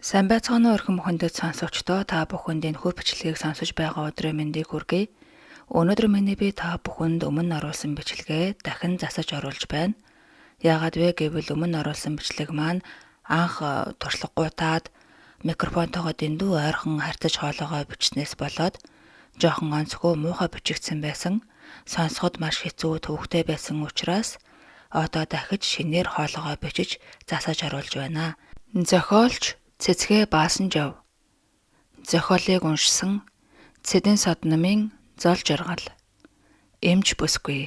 Сайн байцгаана уу өрхөн бүхэнд сонсогчдоо та бүхэнд энэ хүү бичлэгийг сонсож байгаа өдрөө мэндийг хүргэе. Өнөөдөр миний би та бүхэнд өмнө оруулсан бичлэгээ дахин засаж оруулж байна. Яагаад вэ гэвэл өмнө оруулсан бичлэг маань анх туршлагагуйтаад микрофонтойгоо дэндүү ойрхон харьцаж хоолоогоо бичснээс болоод жоохон онцгой муухай бичигдсэн байсан. Сонсоход маш хэцүү төвөгтэй байсан учраас одоо дахиж шинээр хоолоогоо бичиж засаж оруулж байна. Зохиолч Цэцгээ Баасанжав. Зохиолыг уншсан Цэдэн Содномын Зол жаргал. Эмч бүсгүй.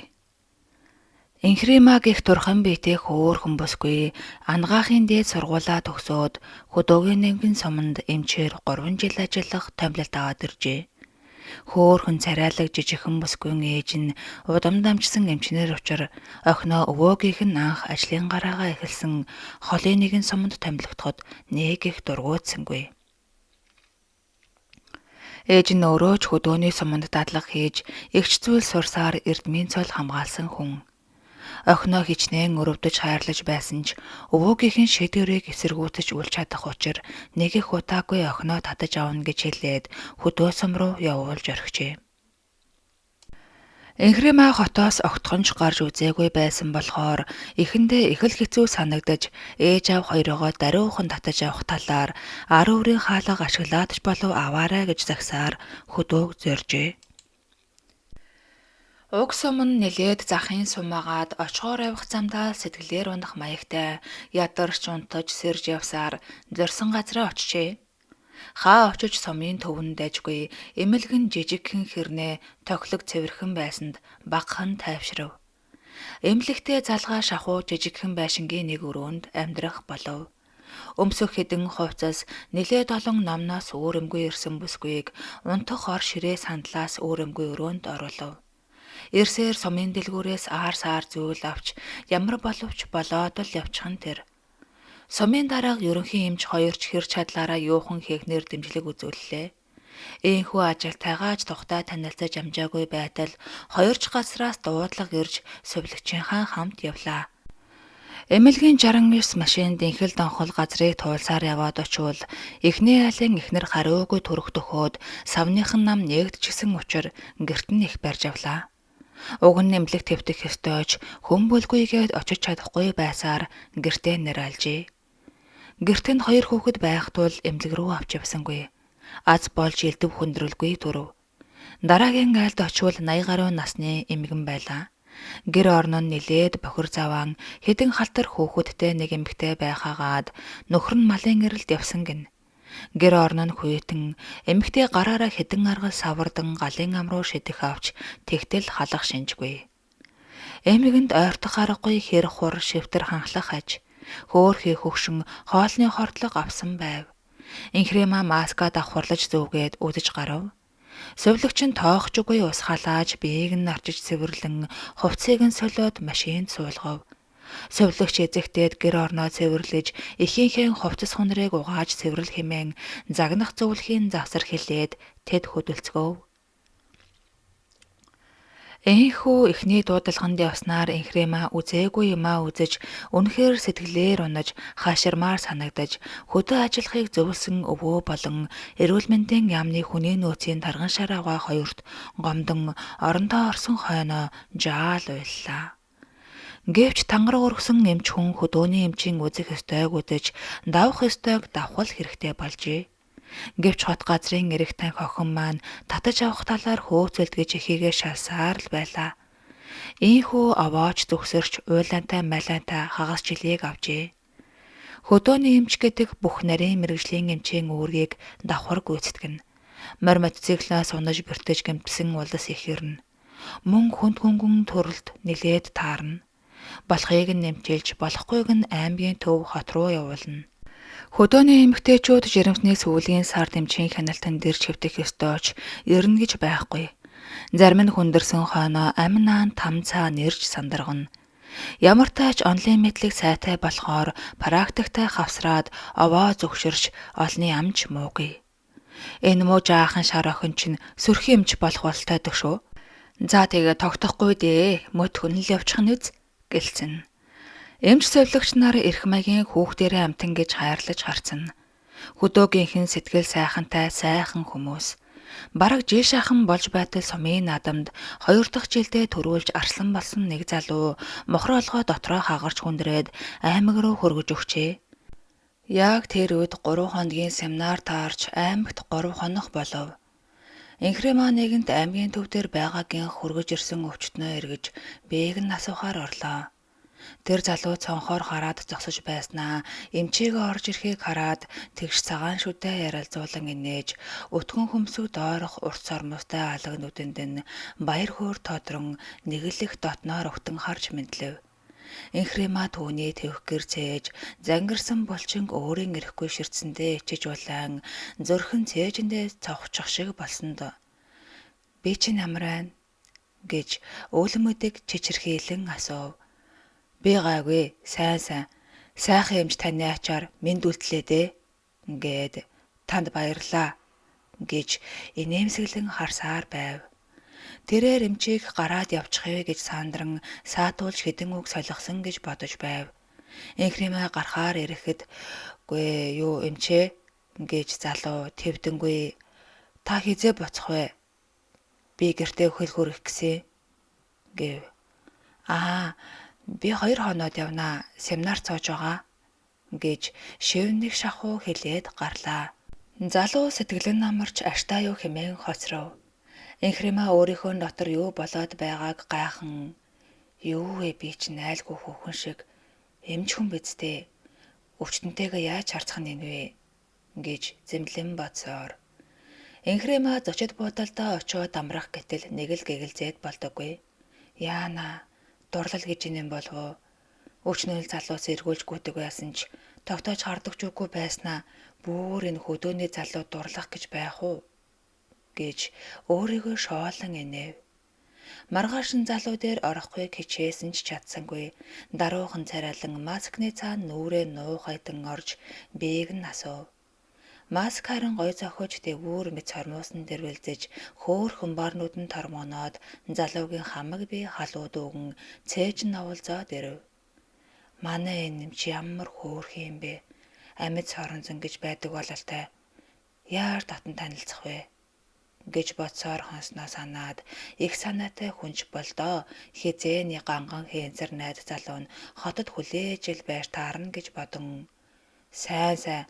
Инхрима гих турхан биетэй хөөр бүсгүй ангаахын дээд сургуулаа төгсөөд хөдөөгийн нэгэн суманд эмчээр 3 жил ажиллах томилолт аваад иржээ. Хөөхөн царайлаг жижигхэн бүсгүйн ээж нь удам дамжсан эмчнэр учраа охиноо өвөөгийнх нь анх ажлын гараагаа эхэлсэн холын нэгэн суманд томилогдоход нэг их дургуутсангүй. Ээж нь өөрөө ч хөдөөний суманд дадлага хийж эгч зүйл сурсаар эрдмийн цол хамгаалсан хүн. Охиноо хичнээн өрөвдөж хайрлаж байсан ч өвөөгийнх нь шийдвэрийг эсэргүүцэж үлж чадах учраа нэг их удаагүй охиноо татаж авна гэж хэлээд хөдөө сум руу явуулж орхижээ. Инхрима хотоос огтхонч гарч үзээгүй байсан болохоор эхэндээ их л хэцүү санагдаж ээж аав хоёроо даруйхан татаж авах талаар ар өөрийн хаалга ашиглаад ч болов аваарай гэж загсаар хөдөөг зоржээ. Уг сум нь нэлээд захын сумаагаад очихоор явах замдаа сэтгэлээр унах маягтай ядарч унтаж сэрж явсаар зорсон газраа очижээ. Хаа очиж сумын төвөнд дайжгүй эмэлгэн жижигхэн хэрнээ тохилог цэвэрхэн байсанд багахан тайвшрав. Эмнэлэгтээ залгаа шахуу жижигхэн байшингийн нэг өрөөнд амьдрах болов. Өмсөх хэдэн хувцас нэлээд олон номноос өөрөмгүй ирсэн бүсгүйг унтах ор ширээ сандлаас өөрөмгүй өрөөнд оруулав. Ирсээр сумын дэлгүүрээс аар саар зүйл авч ямар боловч болоод л явчихан тэр. Сумын дарга ерөнхий эмч хоёрч хэр чадлаараа юухан хээгнэр дэмжлэг үзүүллээ. Ийхүү ажилтайгаач тухтай танилцаж амжаагүй байтал хоёрч газраас дуудлага ирж сувилагчийнхаа хамт явлаа. Эмэлгийн 69 машинд инхэл донхол газрыг туулсаар яваад очивол эхний айлын эхнэр хариугүй төрөх төхөөд савныхан нам нэгдчихсэн учраа гэрт нь их барьж авлаа. Уг нь нэмлэг твтэх ёстойч хүмүүлгүйгээд очиж чадахгүй байсаар гэртээ нэралжээ. Гэрт нь 2 хүүхэд байх тул эмнэлэг рүү авч явсангүй. Аз болж элдв хүндрэлгүй төрөв. Дараагийн айлд очивол 80 гаруй насны эмгэн байлаа. Гэр орон нь нилээд бохир заваан хэдэн халтар хүүхэдтэй нэг эмэгтэй байхаагаад нөхөр нь малын эрэлд явсан гин. Гэр орон нь хүйтэн эмэгтэй гараараа хэдэн аргал савардан галын ам руу шидэх авч тэгтэл халах шинжгүй. Эмэгэнд ойртох аргагүй хэр хур шивтэр ханхлах аж хөөхий хөгшин хоолны хордлого авсан байв. Инхрима маска давхарлаж зүүгээд үдэж гарав. Сувилагч нь тоохжгүй ус халааж биеийг нь арчиж цэвэрлэн хувцсыг нь солиод машинд суулгав. Сувилагч эзэгтээд гэр орноо цэвэрлэж ихийнхээ хувцас хунрыг угааж цэвэрл хэмээн загнах зөвлөхийн завсар хэлээд тэд хөдөлцгөв. Ийхүү эхний дуудлаганд явснаар Инхрима үзээгүй юмаа үзэж үнэхээр сэтгэлээр унаж хааширмаар санагдаж хөдөө ажиллахыг зөвлөсөн өвөө болон эрүүл мэндийн яамны хүний нөөцийн тарган шараагаа хоёрт гомдон орондоо орсон хойноо жаал уйллаа. Гэвч тангар өргсөн эмч хүн хөдөөний эмчийн үзэх ёстойг үзэж давах ёстойг давхал хэрэгтэй болжээ. Гэвч хот газрын эрэг тань охин маань татаж авах талаар хөөцөлд гэж ихийгээ шалсаар л байлаа. Ийхүү овооч зүгсэрч уйлаантай малаантай хагас жилийг авжээ. Хөдөөний эмч гэдэг бүх нарийн мэрэгжлийн эмчийн үүргийг давхар гүйцэтгэн. Морь мотоциклаас унаж бэртэж гэмтсэн улс их ирнэ. Мөн хүнд хөнгөн төрөлд нилээд таарна. Болохыг нь нэмчилж болохгүйг нь аймгийн төв хот руу явуулна. Хөдөөний эмэгтэйчүүд жирэмсний сүүлийн сар дэмчийн хяналтанд дэрж хэвтэх ёстойч ирнэ гэж байхгүй. Зарим нь хүндэрсэн хойноо амин наан там цаа нэрж сандаргана. Ямар тач онлайн мэдлэг сайтай болохоор практиктай хавсраад овоо зөвшөрч олны амж муугүй. Энэ муу жаахан шар охин чинь сөрх эмч болох болтой дөх шүү. За тэгээ тогтохгүй дээ. Мөт хүнэл явчих нь үз гэлцэн. Эмч сувилагч нар эрх маягийн хүүхдэрээ амтан гэж хайрлаж харцна. Хөдөөгийнхэн сэтгэл сайхантай сайхан хүмүүс. Бараг жил шахан болж байтал сумын наадамд 2 дахь жилдээ төрүүлж арслан болсон нэг залуу мохроолгоо дотроо хагарч хүндрээд аймаг руу хөргөж өгчээ. Яг тэр үед 3 хоногийн семинар таарч аймагт 3 хоног болов. Инхрема нэгэнт аймгийн төв дээр байгаагийн хөргөж ирсэн өвчтнөө эргэж бээг нь асуухаар орлоо. Тэр залуу цонхоор хараад зогсож байснаа эмчээгээ орж ирэхийг хараад тэгш цагаан шүдэ ярилцуулан инээж өтгөн хөмсөг доорох урт сормостой алаг нүдэнд нь баяр хөөр тодрон нэгэлэх дотноор өгтөн харж мэдлэв. Инхрема түүний твх гэр цээж зангирсан булчинг өөрийн ирэхгүй ширтсэндээ ичиж улаан зөрхөн цээжэндээ цовхчих шиг болсонд би чинь ямар байна гэж өвлөмөдөг чичирхийлэн асуув. Би гайгүй, сайн. Сайхан эмч таны ачаар минь дүлтлээ дээ. Ингээд танд баярлаа гэж инээмсэглэн харсаар байв. Тэрээр эмчийг гараад явчихъя гэж сандран саатуулж хэдэн үг солихсон гэж бодож байв. Инхрэмээ гарахаар ирэхэд "Гүй юу эмчээ" гэж залуу твдэнгүй "Та хизээ буцах вэ? Би гэртээ хөл хүрэх гэсэн" гэв. "Аа, би 2 хоноод явнаа. Семинар цоож байгаа" гэж шивнэх шахуу хэлээд гарлаа. Залуу сэтгэлэн намарч аштаа юу хэмээн хоцров. Инхрема өөрийнхөө дотор юу болоод байгааг гайхан "Юу вэ би чинь айлгүй хүүхэн шиг эмч хүн биз дээ. Өвчтөнтэйгээ яаж харцах нь вэ?" гэж зэмлэн бодсоор. Инхрема зочид буудалдаа очиод амрах гэтэл нэг л гэгэлзээд болдоггүй. Яана дурлал гэж юм болов уу? Өчнөөл залуус эргүүлж гүдэг байсан ч тогтоож хардагч үгүй байснаа бүр энэ хөдөөний залуу дурлах гэж байх уу? Гэж өөрийгөө шоолон инэв. Маргааш нь залуу дээр орохгүй хичээсэн ч чадсангүй. Даруухан царайлан маскны цаана нүрээ нуухайдан орж бээг нь асуув. Маск харин гой зохиож дээгүүр мэт цормуусан дээр вэлзэж хөөхөн барнууд нь тормоноод залуугийн хамаг бие халууд өгөн цээж нь оволзоод ирэв. Манай энэ юм чи ямар хөөрх юм бэ? Амьд соронзон гэж байдаг бололтой. Яар татан танилцах вэ? Гэж бодсоор хонсноо санаад их санаатай хүнч болдоо хизээний ганган хэнцэр найд залуу нь хотод хүлээж ил байр таарна гэж бодон сайн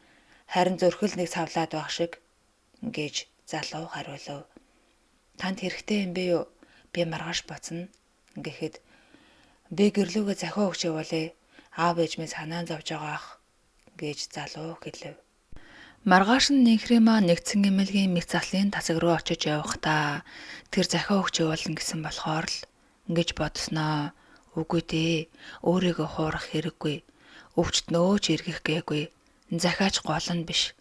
харин зөрхөл нэг савлаад байх шиг гэж залуу хариулав. Танд хэрэгтэй юм бэ юу? Би маргааш боцно гэхэд би гэрлүүгээ захиа өгч явуулъя. Аав ээж минь санаан зовж байгаа ах гэж залуу хэлв. Маргааш нь Инхрема нэгдсэн эмнэлгийн мэт заслын тасаг руу очиж явахдаа тэр захиа өгч явуулна гэсэн болохоор л гэж бодсноо. Үгүй дээ. Өөрийгөө хуурах хэрэггүй. Өвчтнөө ч эргэх гээгүй. Захиач гол нь биш.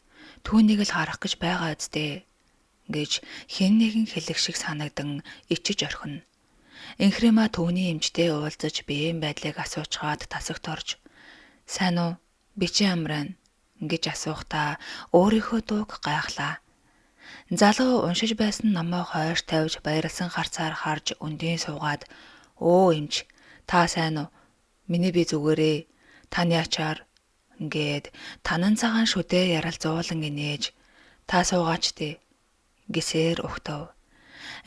Түүнийг л харах гэж байгаа үсттэй гэж хэн нэгэн хэлэх шиг санагдан ичиж орхино. Инхрема түүний эмчтэй уулзаж биеийн байдлыг асуучгаад тасагт орж "Сайн уу? Би чи ямар байна?" гэж асуухтаа өөрийнхөө дууг гайхлаа. Залуу уншиж байсан номоо хойш тавьж баярлсан харцаар харж өндийн суугаад "Өө эмч, та сайн уу? Миний би зүгээрээ. Таны ачаар" гээд танан цагаан шүдээ ярилцуулан инээж "Та суугаач дээ" гэсээр өгтөв.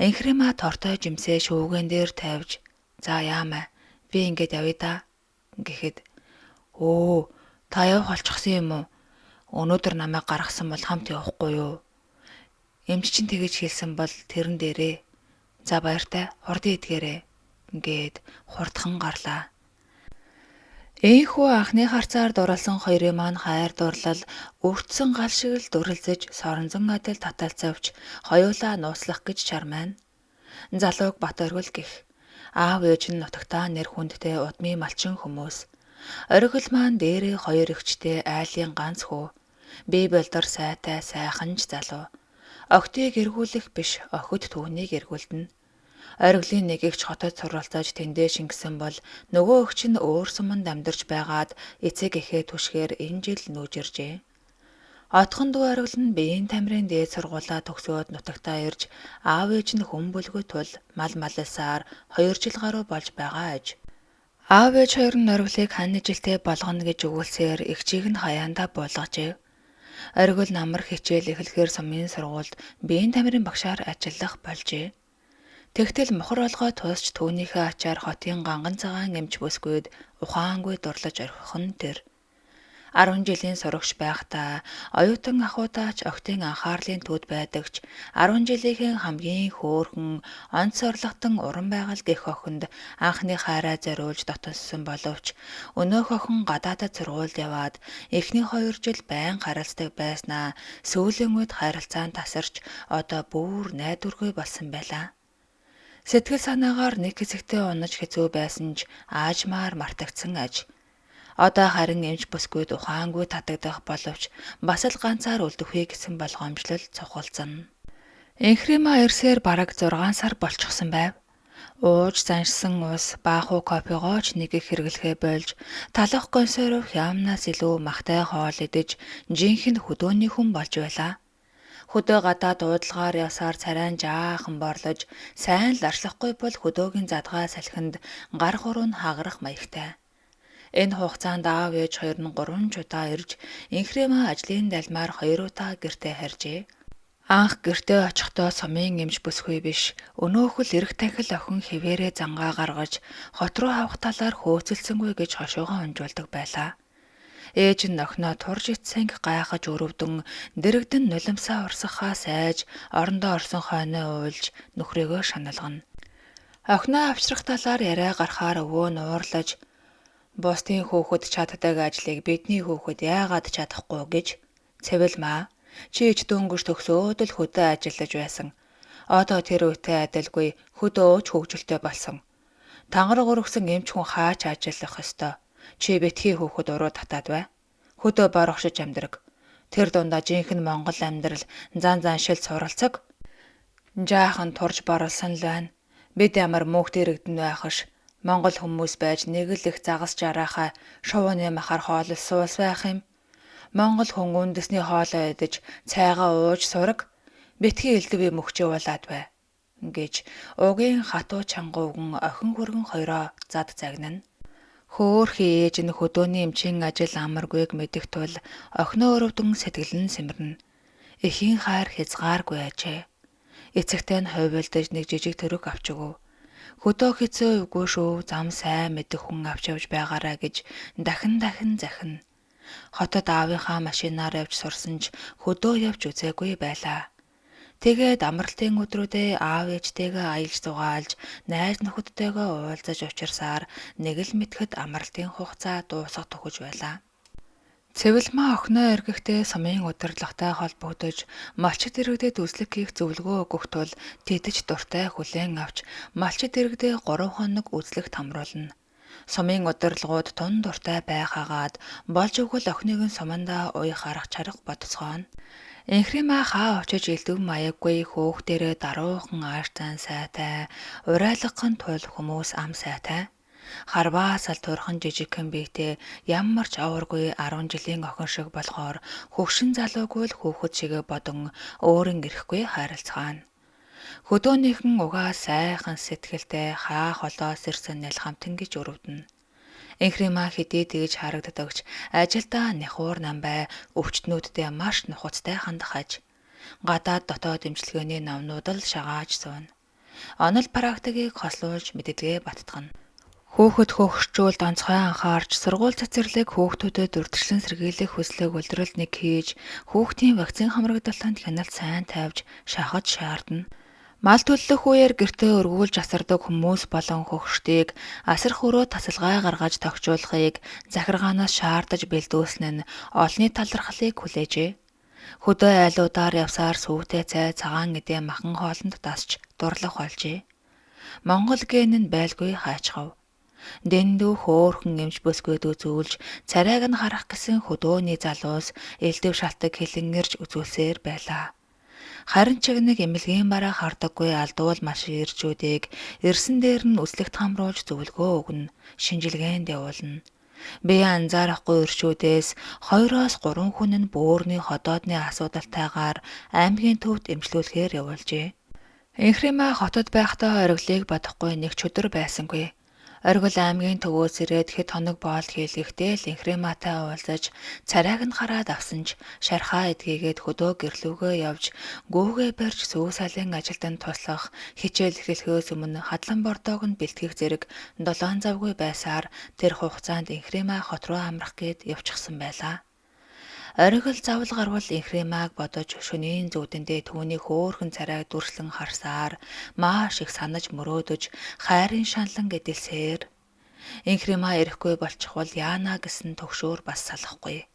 Инхрема тортой жимсээ шүүгэн дээр тавьж "За яамаа. Би ингээд явъя да" гэхэд "Өө, та явах болчихсон юм уу? Өнөөдөр намайг гаргасан бол хамт явахгүй юу? Эмч чинь тэгэж хэлсэн бол тэрэн дээрээ. За баяртай, хурдан идгээрэй" гээд хурдхан гарлаа. Ийхүү анхны харцаар дурлсан хоёрын маань хайр дурлал өртсөн гал шиг л дүрлзэж соронзон адил таталцавч хоёулаа нууцлах гэж чармайна. Залууг бат оргил гэх. Аав ээж нь нутагтаа нэр хүндтэй удмын малчин хүмүүс. Оргил маань дээрээ 2 эгчтэй айлын ганц хүү. Би болдор сайтай сайханж залуу. Охтыг эргүүлэх биш, охид түүнийг эргүүлдэнэ. Оргилын нэг эгч хотод суралцаж тэндээ шингэсэн бол нөгөө эгч нь өөр суманд амьдарч байгаад эцэг эхээ түшгээр энэ жил нүүж иржээ. Отхон дүү оргил нь биеийн тамирын дээд сургуулаа төгсөөд нутагтаа ирж аав ээж нь хүн бүлгүй тул мал малсаар 2 жил гаруй болж байгаа аж. Аав ээж хоёр нь оргилыг хань жилтэй болгоно гэж өгүүлсээр эгчийг нь хаяандаа буулгажээ. Оргил намар хичээл эхлэхээр сумын сургуульд биеийн тамирын багшаар ажиллах болжээ. Тэгтэл мохор олгой тусч түүнийхээ ачаар хотын ганган цагаан эмч бүсгүйд ухаангүй дурлаж орхих нь тэр. 10 жилийн сурагч байхдаа оюутан ахуйтаач охтын анхаарлын төвд байдагч 10 жилийнхэн хамгийн хөөрхөн онцорлоготон уран байгаль гэх охинд анхны хайраа зориулж дотолсон боловч өнөөх охин гадаадад сургуульд яваад эхний 2 жил байн харилцдаг байснаа сүүлийн үед харилцаанд тасарч одоо бүр найдваргүй болсон байлаа. Сэтгэл санаагаар нэг хэсэгтээ унаж хэцүү байсан ч аажмаар мартагдсан аж. Одоо харин эмч бүсгүйд ухаангүй татагдах боловч бас л ганцаар үлдэхүй гэсэн болгоомжлол цохолцсон. Энхрима ирсээр бараг 6 сар болчихсон байв. Ууж заншсан ус баахуу кофегоо ч нэг их хэрэглэхээ болж талах консерв хямнаас илүү махтай хоол идэж жинхэнэ хөдөөний хүн болж байлаа. Хөдөө гадаад уудалгаар явсаар царайн жаахан борлож сайн л арслахгүй бол хөдөөгийн задгаа салхинд гар хуруу нь хагарах маягтай. Энэ хугацаанд аав ээж хоёр нь 3 удаа ирж инхрэмээ ажлын далмаар 2 удаа гэртээ харжээ. Анх гэртээ очихдоо сумын эмч бүсгүй биш, өнөөхөл эрэх танхил охин хിവэрээ зангаа гаргаж хот руу авах талаар хөөцөлсөнгүй гэж хошоогоо унжуулдаг байлаа. Ээж нь охиноо турж ицсэнг гайхаж өрөвдөн дэрэгдэн нулимсаа урсгахаа сайж орондоо орсон хойноо уйлж нөхрөөгөө шаналгана. Охиноо авчрах талаар яриа гарахаар өвөө нь уурлаж бусдын хүүхэд чаддаг ажлыг бидний хүүхэд яагаад чадахгүй гэж цэвэлмаа. Чи ч дөнгөж төгсөөд л хөдөө ажиллаж байсан. Одоо тэр үетэй адилгүй хөдөө ч хөгжилтэй болсон. Тангараг өргсөн эмч хүн хаач ажиллах ёстой. Чи битгий хүүхэд уруу татаад бай. Хөдөө борохшиж амьдраг. Тэр дундаа жинхэнэ Монгол амьдрал зан шил суралцаг. Жаахан турж борлсон л байна. Бид ямар мөнхт ирэгдэн байхаш. Монгол хүмүүс байж нэг л их загас жараахаа шувууны махаар хоолол суус байх юм. Монгол хүн үндэсний хоолоо идэж цайгаа ууж сураг. Битгий элдвээ мөхчөөлаад бай. Гэж угийн хатуу чангууган охин хүргэн хоёроо зад загнана. Хөөхий ээж нь хөдөөний эмчийн ажил амаргүйг мэдэх тул охиноо өрөвдөн сэтгэл нь сэмэрнэ. Эхийн хайр хязгааргүй ажээ. Эцэгтэй нь хувилдаж нэг жижиг төрөг авч өгөв. Хөдөө хэцүү үгүй шүү, зам сайн мэдэх хүн авч явж байгаараа гэж дахин захин. Хотод аавынхаа машинаар явж сурсан ч хөдөө явж үзээгүй байлаа. Тэгээд амралтын өдрүүдэд аав ээжтэйгээ аялж зугаалж, найз нөхөдтэйгээ уулзаж учирсаар нэг л мэтгэд амралтын хугацаа дуусах төхөж байлаа. Цэвэлмаа охиноо эргэхдээ сумын удирдлагатай холбогдож, малчид иргэдэд үзлэг хийх зөвлөгөө өгөх тул тэдэж дуртай хүлээн авч, малчид иргэдээ 3 хоног үзлэгт хамруулна. Сумын удирдлагууд тун дуртай байхаагаад болж өгвөл охиныг нь сумандаа уях арга чарга бодцгооно. Энхримаа хаа очиж элдв маяггүй хөөхдөрөө даруухан ааштай сайтай, урайлгахын тул хүмүүс ам сайтай. Харваас ал турхан жижигхэн биетэй ямар ч аваргүй 10 жилийн охин шиг болохоор хөвшин залуугүй л хүүхэд шигэ бодон өөрийн ирэхгүй хайрлцгаана. Хөдөөнийхэн угаа сайхан сэтгэлтэй хаа холоос ирсэн нэл хамтан гэж өрөвдөнө. Энхримаа хэдий тэгж харагддагч ажилдаа нэхуур намбай өвчтнүүддээ маш нухацтай хандах аж. Гадаад дотоод эмчилгээний номнууд л шагааж сууна. Онол практикийг хослуулж мэддэгэ баттгана. Хүүхэд хөгшчүүлд онцгой анхаарч сургууль цэцэрлэг хүүхдүүдэд урьдчилан сэргийлэх хүслийг улиралд нэг хийж хүүхдийн вакцин хамрагдалтанд хяналт сайн тавьж шахаж шаардна. Мал төлөх үеэр гэртээ өргүүлж асардаг хүмүүс болон хөгшдийг асар хөрөө тасалгаа гаргаж тогтжуулахыг захиргаанаас шаардаж бэлдүүлсэн нь олонний талархлыг хүлээжээ. Хөдөө айлуудаар явсаар сүйтэй цай цагаан эдээ махан хоолнд дасч дурлах болжээ. Монгол ген нь байлгүй хайчхав. Дэндүү хөөхөн эмч бүсгүйд үзүүлж царайг нь харах гэсэн хөдөөний залуус элдв шалтак хилэн ирж үзүүлсээр байлаа. Харин ч нэг эмнэлгийн бараа хардаггүй алдуул маш иржүүдийг ирсэн дээр нь үзлэгт хамруулж зөвлөгөө өгнө, шинжилгээнд явуулна. Би анзаарахгүй ирчүүдээс 2-3 хүн нь бөөрийн ходоодны асуудалтайгаар аймгийн төвд эмчлүүлэхээр явуулжээ. Энхримаа хотод байхдаа ориглыг бодохгүй нэг ч өдөр байсангүй. Оргил аймгийн төвөөс ирээд хэд хоног боол хийлгэхдээ л инхрематай уулзаж царайг нь хараад авсан ч шархаа эдгээгээд хөдөө гэрлүүгөө явж гүүгээ барьж сүү салын ажилтанд туслах хичээл эхлэхээс өмнө хадлан бордоог нь бэлтгэх зэрэг 7 завгүй байсаар тэр хугацаанд инхрема хот руу амрах гээд явчихсан байлаа. Оргил завл гарвал инхремаг бодож шөнийн зүүдэндээ түүний хөөхөн царайг дүрслэн харсаар маш их санаж мөрөөдөж хайрын шаналн гэдэлсээр инхрема ирэхгүй болчихвол яана гэсэн төгшөөр бас салахгүй.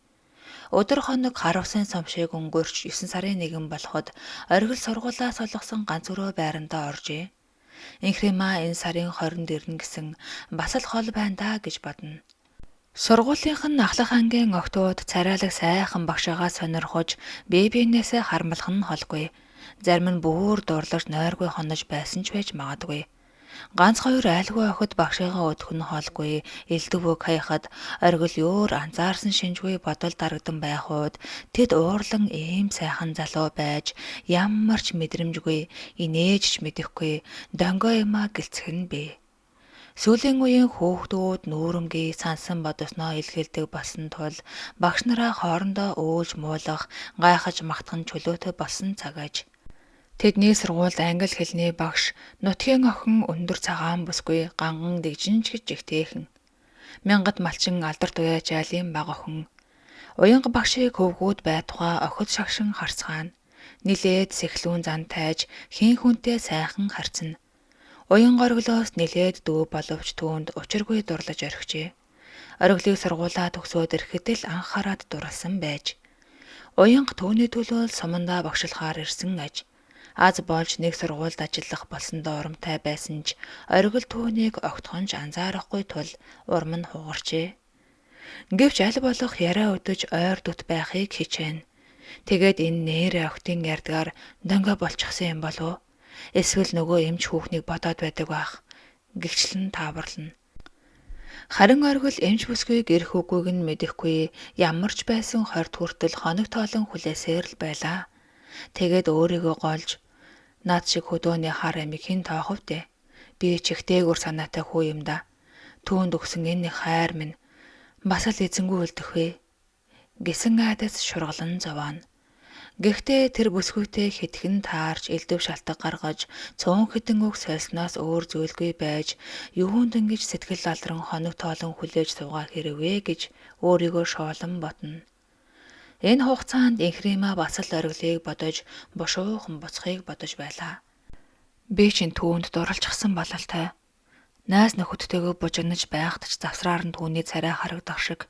Өдөр хоног хар усын сомшиг өнгөрч 9 сарын 1 болоход оргил сургуулаа солгосон ганц өрөө байрандаа оржээ. Инхрема энэ сарын 20-нд ирнэ гэсэн бас л хол байна даа гэж бодно. Сургуулийнх нь ахлах ангийн октод царайлаг сайхан багшаагаа сонирхож бие биенээсээ хармалх нь холгүй. Зарим нь бүр дурлаж нойргүй хонож байсан ч байж магадгүй. Ганц хоёр айлгүй охид багшаагаа өдөх нь холгүй. Элдв үг хаяхад оргил ёор анзаарсан шинжгүй бодол дарагдан байхууд тэд уурлан ийм сайхан залуу байж ямар ч мэдрэмжгүй, инээж ч мэдэхгүй донгой юмаа гэлцэх нь бий. Сүүлийн үеийн хүүхдүүд нүүрэмгий сансан бодосноо илгэлдэг болсон тул багш нараа хоорондоо өөлж муулах, гайхаж магтах чөлөөтэй болсон цаг аж. Тэдний сургуульд англи хэлний багш нутгийн охин өндөр цагаан бүсгүй ганган дэгжинч гэж жигтэйхэн. Мянгат малчин алдар туяа жаалын баг охин. Уянга багшийг хөвгүүд байтугай охид шагшин харцгаана. Нилээд сэхлүүн зан тайж хийн хүнтэй сайхан харцна. Уян оргилоос нилээд дүү боловч түүнд учиргүй дурлаж орхижээ. Оргилыг сургуулаа төгсөөд ирэхэд л анхаарад дурлсан байж. Уянга түүний төлөө сумандаа багшлахаар ирсэн аж. Аз болж нэг сургуульд ажиллах болсондоо урамтай байсан ч оргил түүнийг огтхонж анзаарахгүй тул урам нь хугарчээ. Гэвч аль болох яриа өдөж ойр дут байхыг хичээнэ. Тэгээд энэ нээрээ охтын ярдгаар дөнгө болчихсон юм болов уу? Эсвэл нөгөө эмч хүүхнийг бодоод байдаг байх. Гэгчлэн тааварлана. Харин оргил эмч бүсгүйг ирэх үгүйг нь мэдэхгүй ямар ч байсан 20 хүртэл хоног тоолон хүлээсээр л байлаа. Тэгээд өөрийгөө голж наад шиг хөдөөний хар амиг хэн тоохов дээ. Би чихтэйгүр санаатай хүү юм да. Түүнд өгсөн энэ хайр минь бас л эзэнгүй үлдэх вэ гэсэн айдас шургалан зовооно. Гэхдээ тэр бүсгүйтэй хитгэн таарч элдв шалтгаан гаргаж цөөн хитэн үг сольсноос өөр зүйлгүй байж юунд ингэж сэтгэл алдран хоног тоолон хүлээж суугаа хэрвээ гэж өөрийгөө шоолон бодно. Энэ хугацаанд инхрема бас л оргилыг бодож бушуухан буцахыг бодож байлаа. Би чинь түүнд дурлцсан бололтой. Найз нөхөдтэйгөө бужигнаж байхад ч завсраар нь түүний царай харагдах шиг.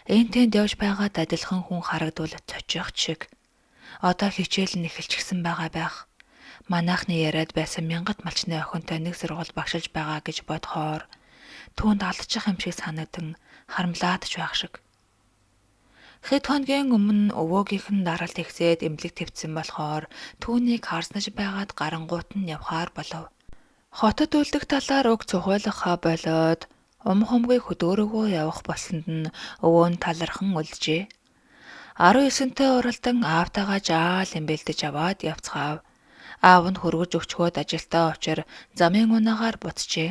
Энд тэнд явж байгаад адилхан хүн харагдвал цочих шиг. Одоо хичээл нь эхэлчихсэн байгаа байх. Манайхны яриад байсан мянгат малчны охинтой нэг сургууль багшилж байгаа гэж бодохоор түүнд алдчих юм шиг санагдан харамлаад ч байх шиг. Хэд хоногийн өмнө өвөөгийнх нь даралт ихсээд эмнэлэг твцсэн болохоор түүнийг харснаж байгаад гарангуут нь явхаар болов. Хотод үлдэх талаар уг цухуулахаа болоод умхомгүй хөдөөрөгөө явах болсонд нь өвөө нь талархан үлджээ. 19-тэй уралдан аавтайгаа жаал юм бэлдэж аваад явцгаав. Аав нь хөргөж өчгөөд ажилдаа очир замын унаагаар буцжээ.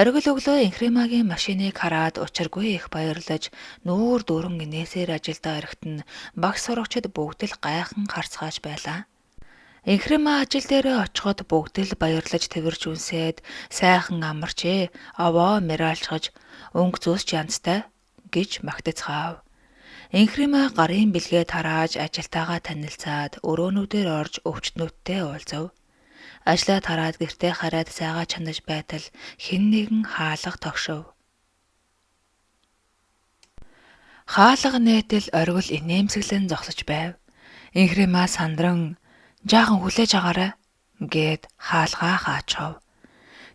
Оргил өглөө инхремагийн машиныг хараад учиргүй их баярлаж нүүр дөрөн инээсээр ажилдаа ирэхэд нь багш сурагчид бүгд л гайхан харцгааж байлаа. Инхрема ажил дээрээ очиход бүгд л баярлаж тэрвэрж үнсээд сайхан амарчээ, овоо мэралчгаж өнгө зүсч янзтай гэж магтацгаав. Инхрема гарын бэлгээ тарааж ажилтаагаа танилцаад өрөөнүүдээр орж өвчтнүүдтэй уулзав. Ажлаа тараад гэртээ хараад сайгаа чанаж байтал хэн нэгэн хаалга тогшов. Хаалга нээтэл оргил инээмсэглэн зогсож байв. Инхрема сандран жаахан хүлээж агаарай гэд хаалгаа хаачав.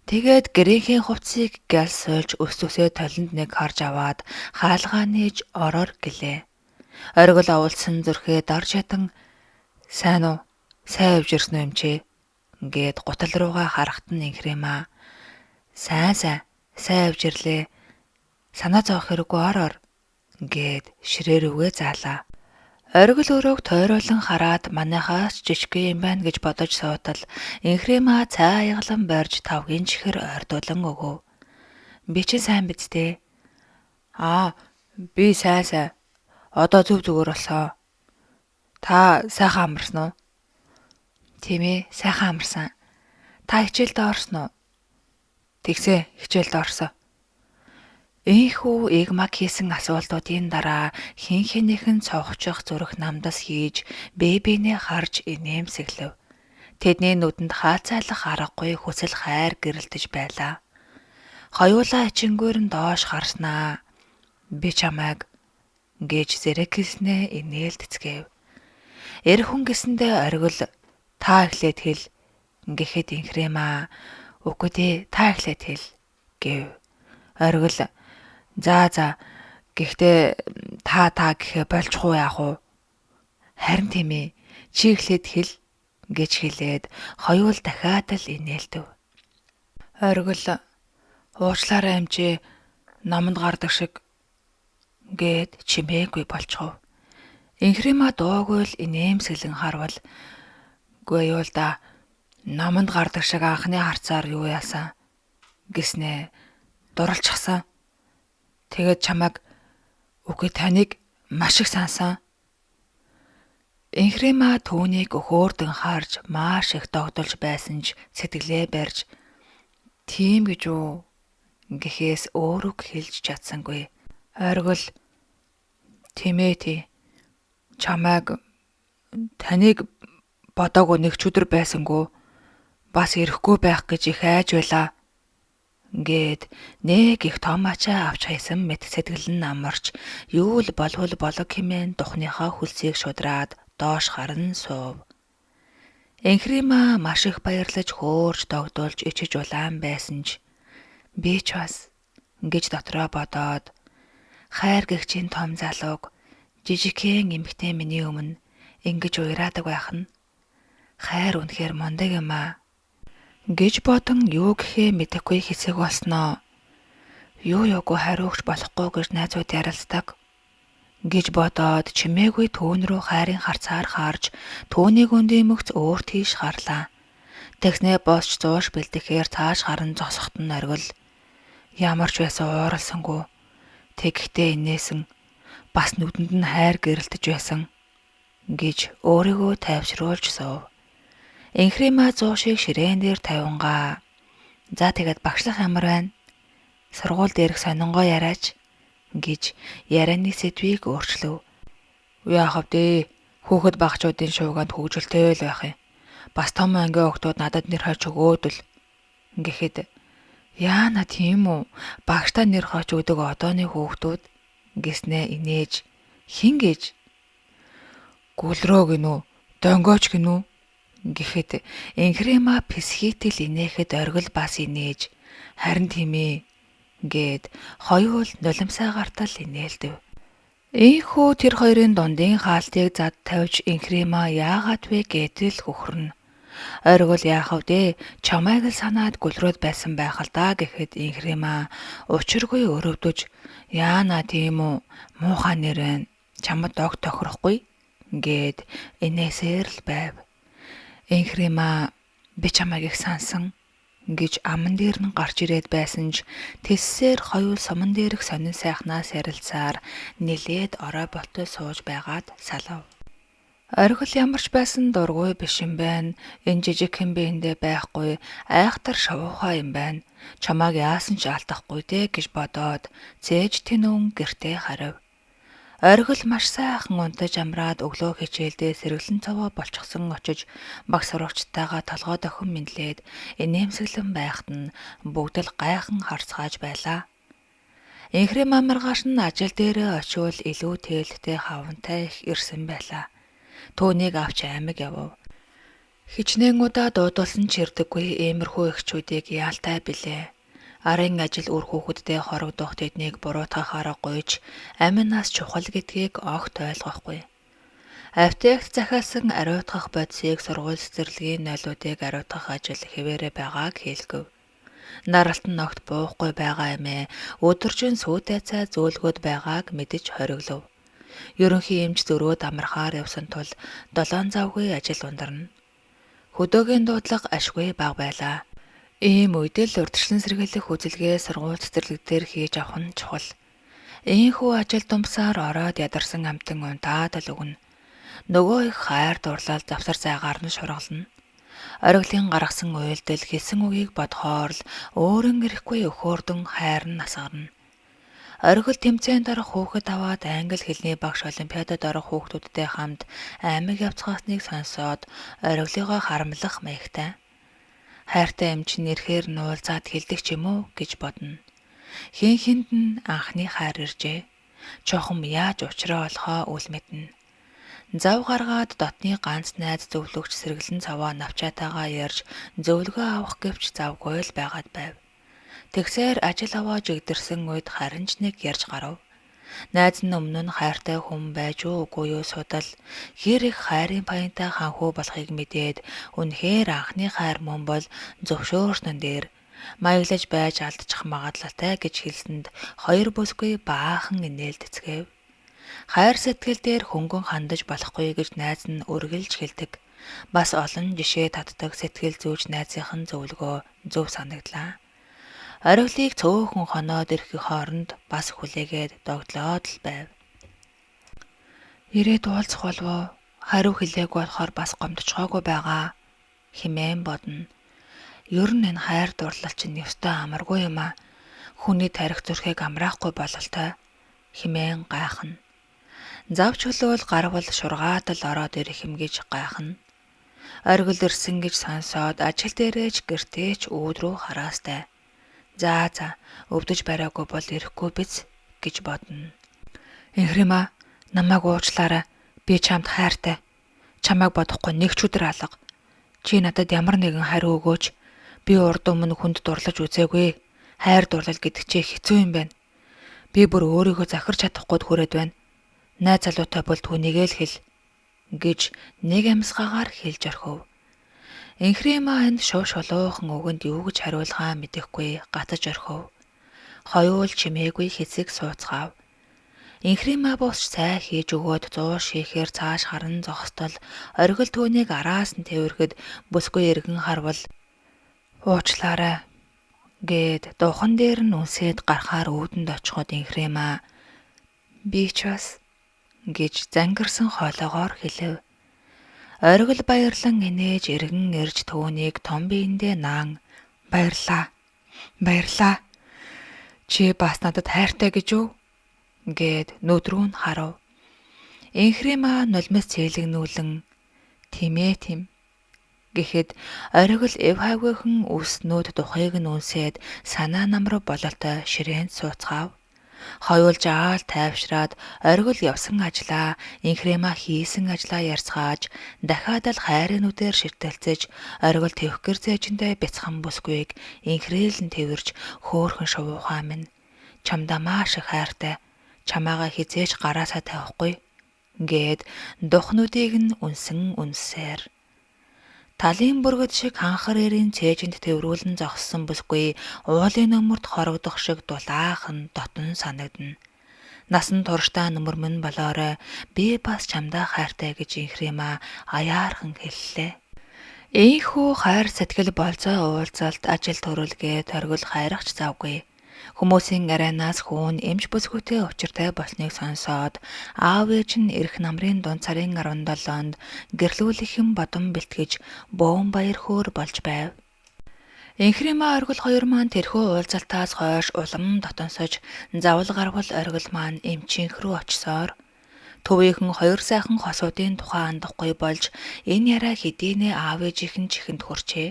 Тэгээд гэрийнхээ хувцсыг гял сольж өс өсөө толинд нэг харж аваад хаалгаа нээж ороор гэлээ. Оргил авуулсан зүрхээ дарж ядан сайн уу? Сайн явж ирсэн юм чи? Гэд гутал руугаа харахад нь инхрема сайн явж ирлээ. Санаа зовох хэрэггүй ороор гэд ширээ рүүгээ заалаа. Оргил өрөөг тойруулан хараад манайхаас жижиг юм байна гэж бодож суутал инхрема цай аяглан барьж тавгийн чихэр ойрдуулан өгөв. Би ч сайн биз дээ. Аа, би сайн. Одоо зүгээр болсоо. Та сайхан амарсан уу? Тийм ээ, сайхан амарсан. Та хичээлдээ орсон уу? Тэгсээ, хичээлдээ орсон. Ийхүү Игмаг хийсэн асуултуудын дараа хин хэнийхэн цовхчих зүрх намдас хийж бэбинээ харж инээмсэглэв. Тэдний нүдэнд хаацайлах аргагүй хүсэл хайр гэрэлтэж байлаа. Хоёулаа ичингүүр нь доош харснаа. Би чамайг гэж зэрэгснээ инээлдэцгээв. Эр хүн гэсэндээ оргил та эхлээд хэл гэхэд инхрэмаа үгүй дээ та эхлээд хэл гэв. Оргил за гэхдээ та гэхэ болчихгүй яах вэ? Харин тийм ээ чи эхлээд хэл гэж хэлээд хоёул дахиад л инээлдэв. Оргил уучлаарай амжээ номонд гардаг шиг гэд чимээгүй болчихов. Инхрима дуугүй л инээмсэглэн харвал гүй юу л да номонд гардаг шиг анхны харцаар юу яасан гэснээ дурлцсан. Тэгээд чамайг үгүй таныг маш их сансан. Инхрима түүнийг өхөөрдөн харж маш их догдолж байсан ч сэтгэлээ барьж тийм гэж үү гэхээс өөр үг хэлж чадсангүй. Оргил Тимэти чамайг таныг бодоогүй нэг ч өдөр байсангүй бас ирэхгүй байх гэж их айж байлаа гэд нэг их томаачаа авч хайсан мэт сэтгэл нь амарч юу л болвол болог хэмээн духныхаа хөлсийг шудраад доош харан суув. Инхрима маш их баярлаж хөөрж догдуулж ичиж улаан байсан ч би ч бас гэж дотроо бодоод хайр гэгчийн том залууг жижигхэн эмэгтэй миний өмнө ингэж уяраадаг байх нь хайр үнэхээр мундаг юм аа гэж бодон юу гэхээ мэдэхгүй хэсэг болсноо. Юугүй хариугч болохгүй гэж найзууд ярилцдаг гэж бодоод чимээгүй түүн рүү хайрын харцаар харж түүнийг өндиймөгц өөр тийш харлаа. Тэгснээ босч зууш бэлдэхээр цааш харан зогсохт нь оргил ямар ч байсан ууралсангүй. Тэгэхдээ инээсэн бас нүдэнд нь хайр гэрэлтэж байсан гэж өөрийгөө тайвшруулж суув. Инхрима зуушийг ширээн дээр тавингаа. За тэгээд багшлах ямар байна? Сургууль дээрх сонингоо яриач гэж ярианы сэдвийг өөрчлөв. Яахав дээ хүүхэд багчуудын шууганд хөгжилтэй л байх юм. Бас том ангийн октод надад нэр хойч өгөөдөл гэхэд яана тийм үү багштай нэр хойч өгдөг одооны хүүхдүүд гэснээ инээж хин гэж гүлрөө гинүү донгооч гинүү гэхэд Инхрима психитл инээхэд оргил бас инээж харин тийм ээ гэд хоёул нулимсаа гартал инээлдэв. Ийхүү тэр хоёрын дундын хаалтыг зад тавьж Инхрима яагаад вэ гэдэл хөхрөн. Оргил яахав дээ чамайг л санаад гүлрөөд байсан байх л да гэхэд Инхрима учиргүй өрөвдөж яана тийм үү муухай нэрэн чамд дог тохирохгүй гэд инээсээр л байв. Инхрима би чамайг их сансан гэж аман дээр нь гарч ирээд байсан ч тэссээр хоёул суман дээрх сонин сайхнаас ярилцаар нилээд орой болтой сууж байгаад салав. Оргил ямарч байсан дургүй биш юм байна. Энэ жижиг хэмбэндээ байхгүй айхтар шавуухай юм байна. Чамайг яасан ч алдахгүй дээ гэж бодоод зээж тэнүүн гэртээ харав. Оргил маш сайхан унтаж амраад өглөө хичээлдээ сэргэлэн цаваа болчихсон очиж баг сурагчтайгаа толгой дохин мэдлээд инээмсэглэн байхад нь бүгд л гайхан харцгааж байлаа. Инхрима маргааш нь ажил дээрээ очивол илүү тээлтэй хавантай их ирсэн байлаа. Түүнийг авч аймаг явв. Хичнээн удаа дуудулсан ч ирдэггүй иймэрхүү эхчүүдийг яалтай билээ. Арын ажил үр хүүхэдтэй хорогдох тэднийг буруутгахаараа гуйж аминаас чухал гэдгийг огт ойлгохгүй. Аптект захиалсан ариутгах бодисыг сургууль цэцэрлэгийн нойлуудыг ариутгах ажил хэвээрээ байгааг хэлгэв. Наралт нь огт буухгүй байгаа юмэ өдөржин сүйтэй цай зөөлгөд байгааг мэдэж хориглов. Ерөнхий эмч зөрөөд амархаар явсан тул 7 завгүй ажил ундарна. Хөдөөгийн дуудлага ашгүй бага байлаа. Ийм үед л урьдчилан сэргийлэх үзэлгээ сургууль цэцэрлэг дээр хийж авах нь чухал. Ийхүү ажил думсаар ороод ядарсан амтан унтаад л өгнө. Нөгөө их хайр дурлал завсар зайгаар нь шургална. Ориглын гаргасан уйлдэл хэлсэн үгийг бодохоор л өөрийн ирэхгүй өхөөрдөн хайр нь насгарна. Оргил тэмцээнд орох хүүхэд аваад англи хэлний багш олимпиадад орох хүүхдүүдтэй хамт аймаг явцгаасныг сонсоод ориглыгоо харамлах маягтай. Хайртай эмч нэрхээр нуулзаад хэлдэг ч юм уу гэж бодно. Хин хинд нь анхны хайр иржээ. Чухам яаж учраа олохоо үл мэднэ. Зав гаргаад дотны ганц найз зөвлөгч сэргэлэн цаваа навчаатайгаа ярьж зөвлөгөө авах гэвч завгүй л байгаад байв. Тэгсээр ажил аваа жигдэрсэн үед харин ч нэг ярьж гарав. Найз нь өмнө нь хайртай хүн байж үгүй юу судал хэр их хайрын паянтай ханхүү болохыг мэдээд үнэхээр анхны хайр мөн бол зөвшөөрснөн дээр маяглаж байж алдчих магадлалтай гэж хэлсэнд хоёр бүсгүй баахан инээлдэцгээв. Хайр сэтгэл дээр хөнгөн хандаж болохгүй гэж найз нь үргэлж хэлдэг. Бас олон жишээ татдаг сэтгэл зүйч найзынхын зөвлөгөө зөв санагдлаа. Ориглыг цөөхөн хоноод ирэхин хооронд бас хүлээгээд догтлоод л байв. Ирээд уулзах болов уу? Хариу хэлээгүй болохоор бас гомдчихоогүй байгаа хэмээн бодно. Ер нь энэ хайр дурлал чинь ёстой амаргүй юм а. Хүний тарих зүрхийг амраахгүй бололтой хэмээн гайхна. Завч хөлөөл гарвал шургаад л ороод ирэх юм гэж гайхна. Оргил ирсэн гэж сонсоод ажил дээрээч гэртээч өөдрөө хараастай. За өвдөж бариагүй бол ирэхгүй биз гэж бодно. Инхрима намайг уучлаарай. Би чамд хайртай. Чамайг бодохгүй нэг ч өдөр алга. Чи надад ямар нэгэн хариу өгөөч. Би урд өмнө хүнд дурлаж үзээгүй. Хайр дурлал гэдэг чи хэцүү юм байна. Би бүр өөрийгөө захирч чадахгүй хүрээд байна. Найз залуутай бол түүнийгээ л хэл гэж нэг амьсгаагаар хэлж орхив. Инхрима энд шов шолоохон өгөнд юу гэж хариулахаа мэдэхгүй гатаж орхив. Хоёул чимээгүй хэсэг сууцгаав. Инхрима босч цай хийж өгөөд 100 шихээр цааш харан зогсдол оргил түүнийг араас нь тэрхэд бүсгүй эргэн харвал уучлаарай гэд духан дээр нь үнсээд гарахаар үүдэнд очиход Инхрима би ч бас гэж зангирсан хоолоогоор хэлэв. Оргил баярлан инээж эргэн ирж түүнийг том биендээ наан баярлаа. Чи бас надад хайртай гэж үү? Гэд нүдрүү нь харав. Инхрима нулимс цээлэгнүүлэн тийм гэхэд оргил эв хайгүйхэн үснүүд тухайг нь үнсээд санаа намрав бололтой ширээнд сууцгаав. Хоёулж аал тайвшраад оргил явсан ажлаа Инхрима хийсэн ажлаа ярьцгааж дахиад л хайрынүүдээр ширтэлцэж оргил тэвх гэр зээжиндээ бяцхан бүсгүйг инхрэйлэн тэрж хөөхөн шувуухаа минь чамдаа маш их хайртай чамаага хизээж гараасаа тавихгүй гэд духнуудыг нь үнсээр талын бүргэд шиг ханхар эрийн цээжинд тэврүүлэн зогссон бүсгүй уулын нөмөрт хорогдох шиг дулаахан дотн санагдна. Насан туршдаа нөмөрмөн болоорой би бас чамдаа хайртай гэж Инхрима аяархан хэллээ. Ийхүү хайр сэтгэл болзоо уулзалт ажил төрөлгээд оргил хайрахч завгүй. Хүмүүсийн арианаас хүүн эмч бүсгүйтэй учиртай болсныг сонсоод аав ээж нь эрх намрын дунд сарын 17-нд гэрлүүлэх юм бодон бэлтгэж боон баяр хөөр болж байв. Инхрима оргил хоёр маань тэрхүү уулзалтаас хойш улам дотонсож завл гарвал оргил маань эмчийнх рүү очсоор төвийнхэн хоёр сайхан хосуудын тухай андахгүй болж энэ яриа хэдийнэ аав ээжийнхэн чихэнд хүрчээ.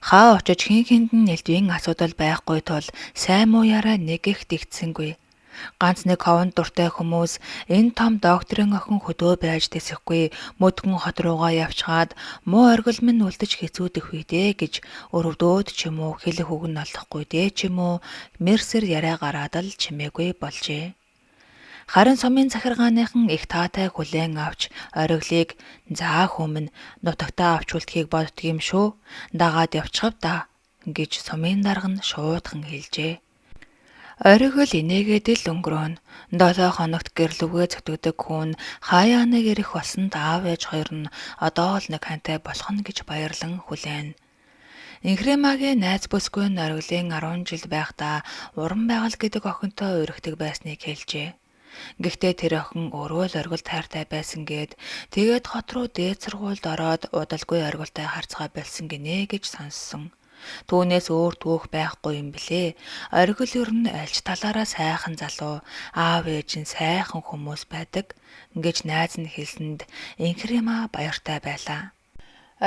Хаа очиж хин нь нэлдвийн асуудал байхгүй тул сайн муу яраа нэг их дэгдсэнгүй. Ганц нэг ховонд дуртай хүмүүс энэ том докторын охин хөдөө байж тэсэхгүй мөдгөн хот руугаа явчгаад муу оргил минь үлдэж хэцүүдэх үедээ гэж өрөвдөөд ч юм уу хэлэх үг нь олохгүй дээ ч юм уу мерсэр яриа гараад л чимээгүй болжээ. Харин сумын захиргааныхан их таатай хүлээн авч ориглыг за хүмүн нутагтаа авч үлдэхийг боддөг юм шүү. Дагаад явчихав да гэж сумын дарга нь шуудхан хэлжээ. Оригл инээгээд л өнгөрөөн 7 хоногт гэрлүгээ зүтгэдэг хүн хаяа нэг ирэх болсон аав ээж хоёр нь одоо л нэг хантай болох нь гэж баярлан хүлээн. Инхремагийн найз бүсгүй нь оргилын 10 жил байхдаа уран байгаль гэдэг охинтой уригдаг байсныг хэлжээ. Гэхдээ тэр охин өөрөө л оргил тайртай байсан гээд тэгээд хот руу дээд сургуульд ороод удалгүй оргилтай харцгаа болсон гинэ гэж сонссон. Түүнээс өөр түүх байхгүй юм блэ. Оргил ер нь альч талаараа сайхан залуу, аав ээж нь сайхан хүмүүс байдаг гэж найз нь хэлсэнд Инхрема баяртай байлаа.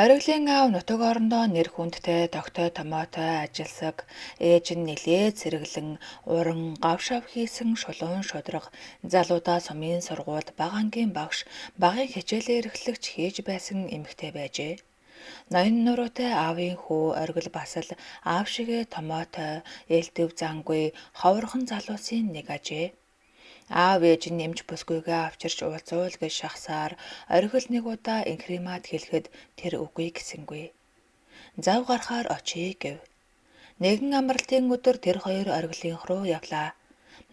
Ориглын аав нутаг орондоо нэр хүндтэй тогтой томоотой ажилсаг, ээж нь нэлээд сэргэлэн, уран, гав шав хийсэн шулуун шудраг, залуудаа сумын сургуульд бага ангийн багш, багын хичээлээр эрхлэгч хийж байсан эмэгтэй байжээ. Ноён нуруутай аавын хүү оргил бас л аав шигээ томоотой, элдэв зангүй, ховорхон залуусын нэг ажээ. Аав ээж нь нэмж бүсгүйгээ авчирч уулзуул гэж шахсаар оргил нэг удаа Инхремад хэлэхэд тэр үгүй гэсэнгүй. Зав гарахаар очие гэв. Нэгэн амралтын өдөр тэр хоёр оргилынх руу явлаа.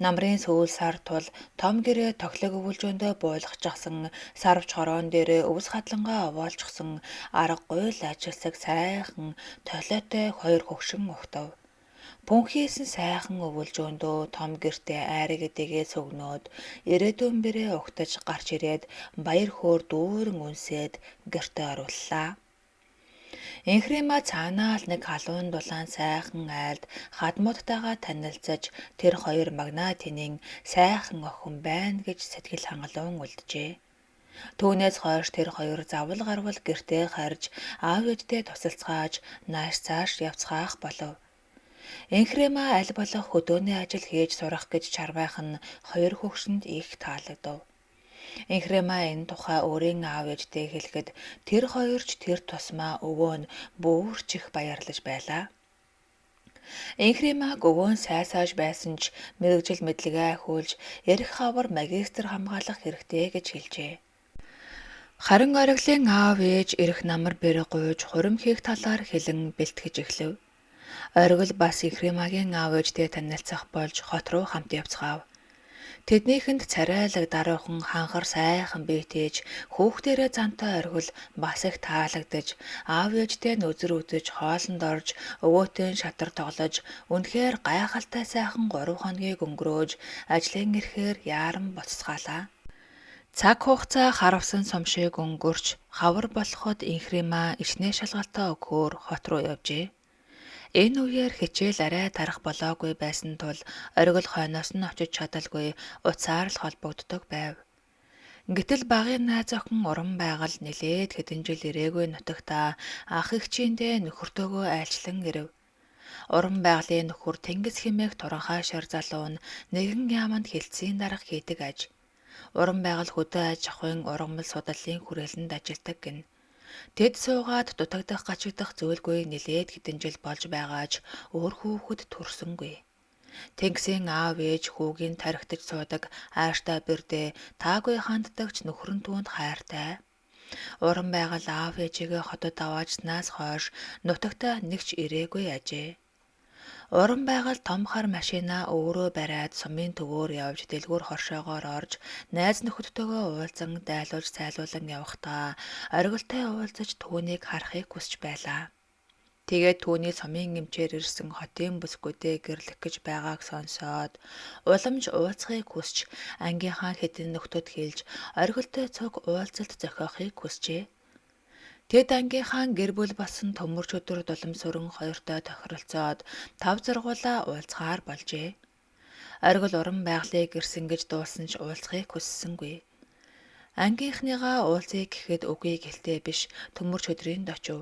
Намрын сүүл сар тул том гэрээ тоглог өвөлжөөндөө буулгachсан сарвч хороон дээрээ өвс хадлангаа овоолчихсан аргагүй л ажилсаг сайхан толиотой хоёр хөгшин ухтав. Пүнхийсэн сайхан өвөлжөөндөө том гэртээ айраг эдэгээ сүгнөөд ирээдүйн бэрээ угтаж гарч ирээд баяр хөөр дүүрэн үнсээд гэртээ орууллаа. Инхрема цаанаа л нэг халуун дулаан сайхан айлд хадмуудтайгаа танилцаж тэр хоёр магнатинын сайхан охин байна гэж сэтгэл хангалуун үлджээ. Түүнээс хойш тэр хоёр завл гарвал гэртээ харж аав ээжтэй тусалцгааж нааш цааш явцгаах болов. Инхрема аль болох хөдөөний ажил хийж сурах гэж чармайх нь хоёр хөгшөнд их таалагдав. Инхрема энэ тухай өөрийн аав ээжтэй хэлэхэд тэр хоёрч тэр тусмаа өвөө нь бүрч их баярлаж байлаа. Инхремаг өвөө нь сайсааж байсан ч мэрэгжил мэдлэгээ ахиулж эрх хавар магистр хамгаалах хэрэгтэй гэж хэлжээ. Харин ориглын аав ээж эрх намар бэр гуйж хурим хийх талаар хэлэн бэлтгэж эхлэв. Оргил бас Инхремагийн аав ээжтэй танилцах болж хот руу хамт явцгаав. Тэднийхэнд царайлаг даруухан ханхар сайхан биетээж хүүхдэрээ зантай оргил бас их таалагдж аав ээжтэй нүзэр үзэж хоолнд орж өвөөтэй шатар тоглож үнэхээр гайхалтай сайхан 3 хоногийг өнгөрөөж ажлын ирэхээр яаран боцсгаалаа. Цаг хугацаа харавсан сум шиг өнгөрч хавар болоход Инхрема ичнээ шалгалтаа өгөхөөр хот руу явжээ. Энэ үеэр хичээл арай тарах болоогүй байсан тул оргил хойноос нь очиж чадалгүй утсаар л холбогддог байв. Гэтэл багын найз охин уран байгаль нэлээд хэдэн жил ирээгүй нутагтаа ах эгчиндээ нөхөртөөгөө айлчлан ирэв. Уран байгалийн нөхөр Тэнгис хэмээх туранхай шар залуу нь нэгэн яаманд хилцийн дарга хийдэг аж. Уран байгаль хөдөө аж ахуйн ургамал судлалын хүрээлэнд ажилдаг гин. Тэд суугаад дутагдах гачигдах зүйлгүй нэлээд хэдэн жил болж байгаач өөр хүүхэд төрсөнгүй. Тэнгисийн аав ээж хүүгийн тархитаж суудаг ааштай бэрдээ таагүй ханддагч нөхрөн түүнд хайртай. Уран байгаль аав ээжигээ хотод аваачснаас хойш нутагтаа нэгч ирээгүй ажээ. Уран байгаль том хар машина өөрөө бариад сумын төвөөр явж дэлгүүр хоршоогоор орж найз нөхөдтэйгөө уулзан дайлуулж сайлуулан явахдаа оргилтой уулзаж түүнийг харахыг хүсч байлаа. Тэгээд түүний сумын эмчээр ирсэн хотын бүсгүйтэй гэрлэх гэж байгааг сонсоод уламж уулзахыг хүсч ангийнхаа хэдэн нөхдөд хэлж оргилтой цуг уулзалт зохиохыг хүсжээ. Тэд ангийнхаа гэр бүл болсон төмөрч өдөр дулам сүрэн хоёртой тохиролцоод 5 зургуулаа уулзахаар болжээ. Оргил уран байгалыг ирсэн гэж дуулсан ч уулзахыг хүссэнгүй. Ангийнхныгаа уулзъя гэхэд үгүй гэлтэй биш төмөрч өдрийн очив.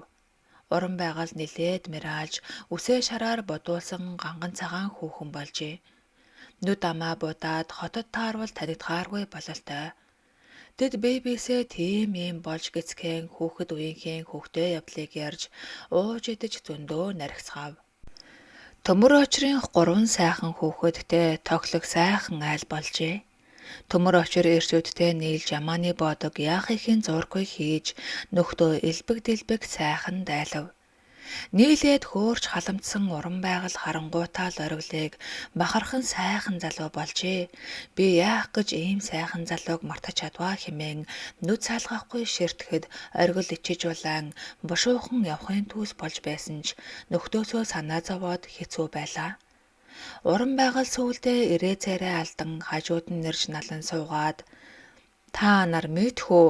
Уран байгаль нилээд мираалж үсээ шараар бодуулсан ганган цагаан хүүхэн болжээ. Нүд амаа будаад хотод таарвал танигдахааргүй бололтой. Тэд бэбисээ тийм юм болж гэцхэн хүүхэд үеийнхэн хүүхдээ явдлыг ярьж ууж идэж зөндөө наригсгав. Төмөр очрын 3 сайхан хүүхэдтэй тоглох сайхан айл болжээ. Төмөр очир ирчүүдтэй нийлж ямааны бодог яах ихийн зургүй хийж нөхдөө элбэг дэлбэг сайхан дайлав. Нийлээд хөөрч халамтсан уран байгаль харангуйтаа л ориглыг бахархан сайхан залуу болжээ. Би яах гэж ийм сайхан залууг мартаж чадваа хэмээн нүд салгахгүй ширтгэхэд оргил ичиж улаан бушуухан явахын түүс болж байсан ч нөхдөөсөө санаа зовоод хэцүү байлаа. Уран байгаль сүүлдээ ирээ царай алдан хажууд нь нэрж налан суугаад та нар мэдхүү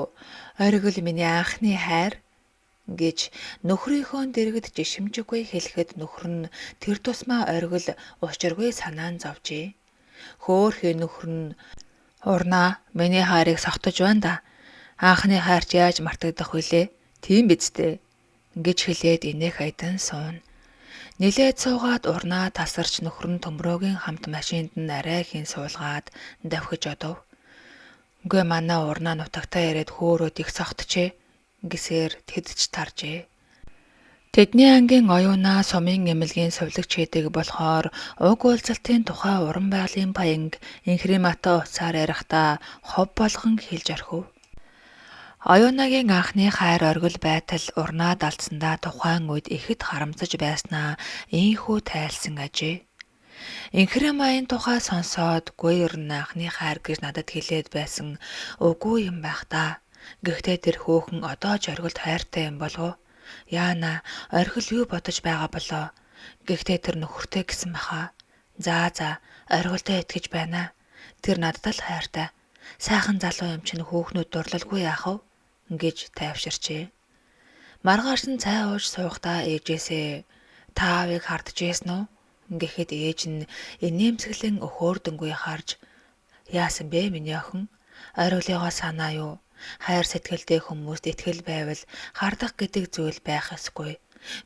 оргил миний анхны хайр гэж нөхрийнхөө дэргэд жишимжиггүй хэлэхэд нөхөр нь тэр тусмаа оргил учиргүй санаан зовжээ. Хөөхий нөхөр нь урнаа миний хайрыг согтож байна да. Анхны хайрч яаж мартагдах вүлээ? Тийм биз дээ гэж хэлээд инээх айдан суун. Нилээд суугаад урнаа тасарч нөхөр нь төмрөөгийн хамт машинд нь арай хийн суулгаад давхиж одов. Үгүй манай урнаа нутагтаа яриад хөөрөөд их согтчээ гэсээр тэдч таржээ. Тэдний ангийн оюунаа сумын эмнэлгийн сувлагч хийдэг болохоор уг уулзалтын тухай уран байгалийн баянг Инхриматай уцаар ярихдаа хов болгон хэлж орхив. Оюунагийн анхны хайр оргил байтал урнаад алдсандаа тухайн үед ихэд харамсаж байснаа ийхүү тайлсан ажээ. Инхримаийн тухай сонсоод гүй ер нь анхны хайр гэж надад хэлээд байсан үгүй юм байх та. Гэхдээ тэр хөөхөн одоо ч оргилд хайртай юм болов. Яана оргил юу бодож байгаа болоо. Гэхдээ тэр нөхөртэй гэсэн баха. За оргилдоо итгэж байна. Тэр надад л хайртай. Сайхан залуу юм чинь хөөхнүүд дурлалгүй яах вэ? Гэж тайвширчээ. Маргааш нь цай ууж суухдаа ээжээсээ та аавыг хардж ийсэн үү? Гэхэд ээж нь инээмсэглэн өхөөрдөнгөө харж яасан бэ миний охин? Оргилыгоо санаа юу? Хайр сэтгэлтэй хүмүүст итгэл байвал хардах гэдэг зүйл байх ёсгүй.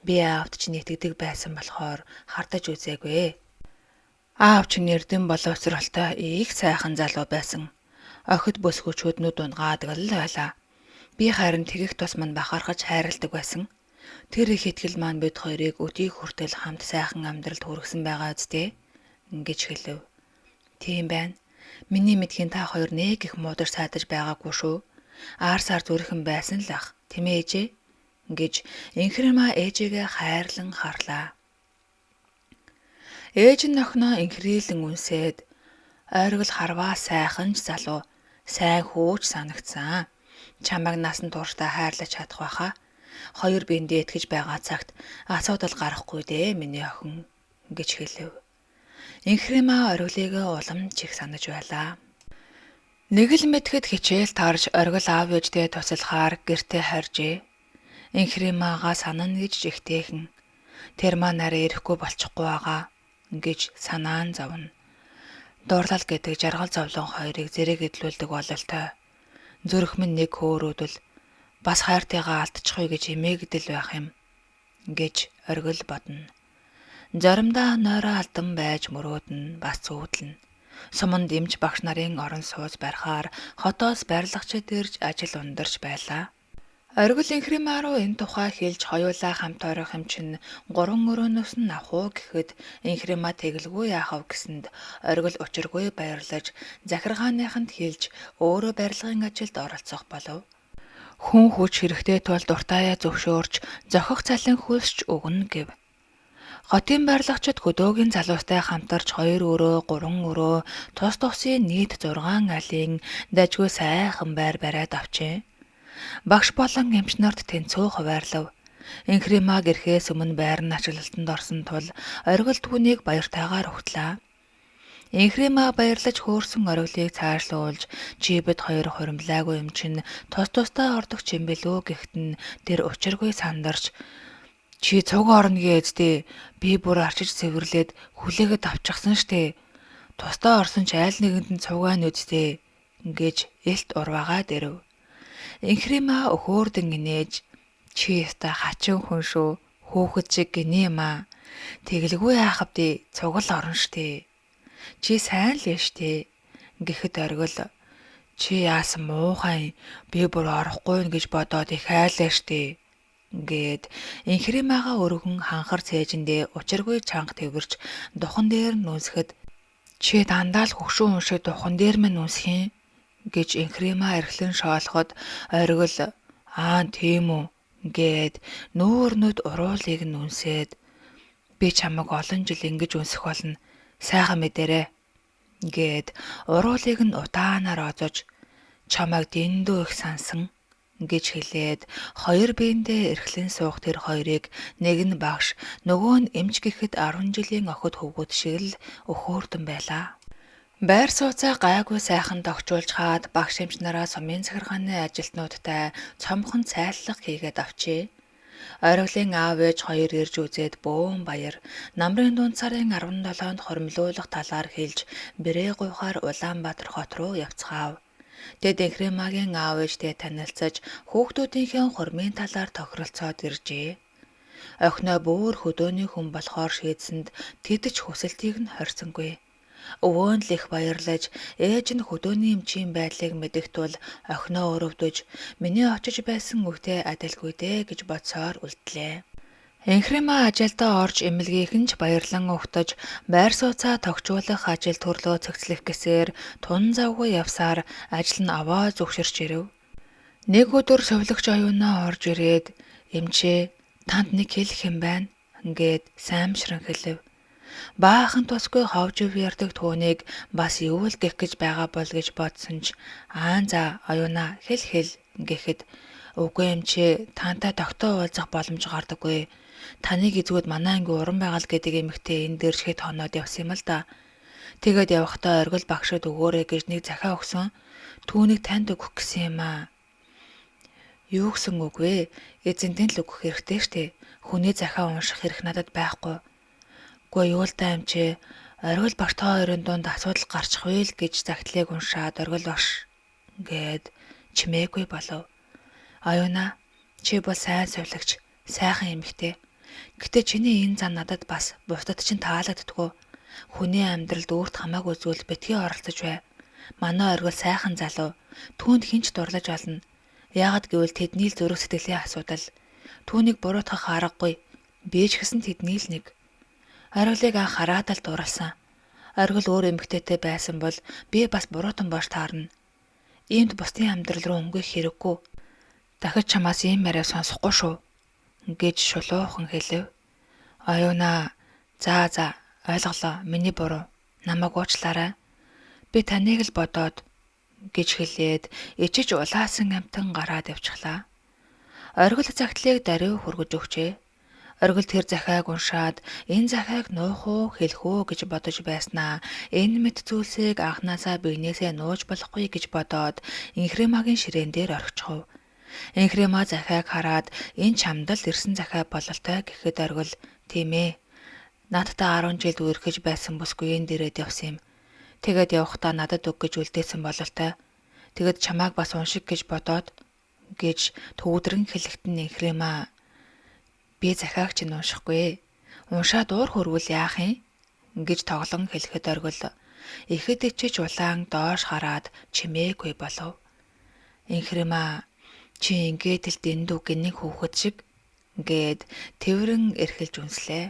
Би аавд ч итгэдэг байсан болохоор хардаж үзээгүй. Аав ч нэрдэн боловсролтой их сайхан залуу байсан. Охид бүсгүүчүүд нүд унгаадаг л байлаа. Би харин тэгэх тус мань бахархаж хайрладаг байсан. Тэр их итгэл маань бид хоёрыг өдийг хүртэл хамт сайхан амьдралд хүргэсэн байгаа үстэй гэж хэлв. Тийм байна. Миний мэдхийн та хоёр нэг их муудаж сайдаж байгаагүй шүү. Аарсаар зүрхэн байсан л ах. Тэмээ ээжээ гэж Инхрима ээжигээ хайрлан харлаа. Ээж нь охиноо инхрийлэн үнсээд ойргол харваа сайхан ч залуу, сайн хөөж санагдсан. Чамайг насан туршдаа хайрлаж чадах байхаа. Хоёр биендээ итгэж байгаа цагт асуудал гарахгүй дээ миний охин гэж хэлв. Инхрима оргилыг улам чих санаж байлаа. Нэг л мэдхэд хичээл тарж оргил аав ээждээ туслахаар гэртээ харжээ. Инхримаага санана гэж жигтэйхэн. Тэр маань арай ирэхгүй болчихгүй байгаа гэж санаан зовно. Дурлал гэдэг жаргал зовлон хоёрыг зэрэг эдлүүлдэг бололтой. Зүрх минь нэг хөөрөөдөл бас хайртайгаа алдчихъя гэж эмээгдэл байх юм гэж оргил бодно. Заримдаа нойроо алдан байж мөрөөднө бас зүүдлэн. Суманд эмч багш нарын орон сууц барихаар хотоос барилгачид ирж ажил ундарч байлаа. Оргил Инхрима руу энэ тухай хэлж хоёулаа хамт орох юм чинь 3 өрөөнөөс нь авах уу гэхэд Инхрима тэгэлгүй яахав гэсэнд оргил учиргүй баярлаж захиргааныханд хэлж өөрөө барилгын ажилд оролцох болов. Хүн хүч хэрэгтэй тул дуртаяа зөвшөөрч зохих цалин хөлсч өгнө гэв. Хотын барилгачид хөдөөгийн залуустай хамтарч 2 өрөө, 3 өрөө, тус тусын нийт 6 айлын дажгүй сайхан байр бариад авчээ. Багш болон эмч нарт тэнцүү хуваарлав. Инхримаг ирэхээс өмнө байр нь ачлалтанд орсон тул оргил түүнийг баяртайгаар угтлаа. Инхрима баярлаж хөөрсөн оргилыг цаашлуулж чи бид хоёр хуримлаагүй юм чинь тус тустай ордог юм бэлөө гэхэд нь тэр учиргүй сандарч чи цуг орногээдтэй би бүр арчиж цэвэрлээд хүлээгээд авчихсан штэ. Тусдаа орсон ч айл нэгэнд нь цугаа нүдтэй гэж элт урваагаад ирэв. Инхрима өхөөрдөн инээж чи яста хачин хүн шүү. Хөөхөд чиг гинэ юм аа. Тэгэлгүй яахавди цугал орно штэ. Чи сайн л штэ. Гэхэд оргил чи яасан муухай би бүр орохгүй гэж бодоод их айлаа штэ. Гээд Инхримаага өргөн ханхар цээжиндээ учиргүй чанга тэрвэрч духан дээр нүнсэхэд чи дандаа л хөгшөө хүн шиг духан дээр минь нүнсэх юм гэж Инхрима эрхлэн шоолоход оргил аа тийм үү Гээд нүүрнүүд уруулыг нь үнсээд би чамайг олон жил ингэж үнсэх болно. Сайхан мэдэрээ гээд уруулыг нь удаанаар озож чамайг дэндүү их сансан гэж хэлээд хоёр биендээ эрхлэн суух тэр хоёрыг нэг нь багш нөгөө нь эмч гэхэд 10 жилийн охид хөвгүүд шиг л өхөөрдөн байлаа. Байр сууцаа гайгүй сайхан тогтжуулж хаад багш эмч нараа сумын захиргааны ажилтнуудтай цомхон цайллага хийгээд авчээ. Оргилын аав ээж хоёр ирж үзээд бөөн баяр намрын дунд сарын 17-нд хоримлуулах талаар хэлж бэрээ гуйхаар Улаанбаатар хот руу явцгаав. Тэд Энхримагийн аав ээжтэй танилцаж хүүхдүүдийнхээ хурмын талаар тохиролцоод иржээ. Охиноо бүр хөдөөний хүн болохоор шийдсэнд тэд ч хүсэлтийг нь хорьсонгүй. Өвөө нь л их баярлаж ээж нь хөдөөний эмчийн байдлыг мэдэх тул охиноо өрөвдөж миний очиж байсан үгтэй адилгүй дээ гэж бодсоор үлдлээ. Энхрима ажилдаа орж эмэлгийнхэн ч баярлан угтаж байр сууцаа тогтжуулах ажил төрлөө цэгцлэх гэсээр тун завгүй явсаар ажил нь аваа зүгширч ирэв. Нэг өдөр совлогч оюунаа орж ирээд эмчээ танд нэг хэлэх юм байна гээд саймшран хэлв. Баахан тусгүй ховжив ярддаг түүнийг бас юу л гэх гэж байгаа бол гэж бодсон ч за оюуна хэл гэхэд үгүй эмчээ таантай тогтоо уулзах боломж гардаггүй. Таныг эзгүүд манай анги уран байгаль гэдэг эмэгтэй энэ дэрчгэд хоноод явсан юм л да. Тэгээд явахдаа оргил багшид өгөөрэй гэж нэг захиа өгсөн. Түүнийг танд өгөх гэсэн юм аа. Юу гэсэн үг вэ? Эзэнтэй л өгөх хэрэгтэй штэ. Хүний захиа унших хэрэг надад байхгүй. Гүй юу л та эмчээ оргил багш та хоёрын дунд асуудал гарчих вэ л гэж загтлыг уншаад оргил багш гээд чимээгүй болов. Оюуна чи бол сайн совлогч, сайхан эмэгтэй. Гэтэ чиний энэ зан надад бас бусдад чинь таалагддаггүй. Хүний амьдралд өөрт хамаагүй зүйл битгий оролцож бай. Манай оргил сайхан залуу. Түүнд хинч дурлаж олно. Яагад гэвэл тэдний л зүрх сэтгэлийн асуудал. Түүнийг буруутгах аргагүй. Би ч гэсэн тэдний л нэг. Оргилыг анх хараад л дурласан. Оргил өөр эмэгтэйтэй байсан бол би бас буруутан бош таарна. Иймд бусдын амьдрал руу өнгөх хэрэггүй. Дахиж чамаас ийм яриа сонсохгүй шүү гэж шулуухан хэлв. Оюуна за ойлголоо. Миний буруу. Намайг уучлаарай. Би таныг л бодоод гэж хэлээд ичиж улаасан амтан гараад явчихлаа. Оргил загтлыг даруй хүргэж өгчээ. Оргил тэр захиаг уншаад энэ захиаг нуух уу хэлэх үү гэж бодож байснаа энэ мэт зүйлсийг анхнаасаа биенээсээ нууж болохгүй гэж бодоод Энхримагийн ширээн дээр орхичихв. Энхрима захиаг хараад энэ чамдал ирсэн захиа бололтой гэхэд оргил тийм ээ. Надтай 10 жил үерхэж байсан бүсгүй энэ дээрээ явсан юм. Тэгээд явахдаа надад өг гэж үлдээсэн бололтой. Тэгэд чамааг бас уншиг гэж бодоод гэж төвөдрөн хэлэхтэн Энхрима би захиаг чинь уншихгүй. Уншаад уур хөрвөл яах юм? Гэж тоглон хэлэхэд оргил ихэд ичиж улаан доош хараад чимээгүй болов. Энхрима чи ингээд л дэндүү гинэг хүүхэд шиг гээд тэрвэрэн эрхэлж үнслээ.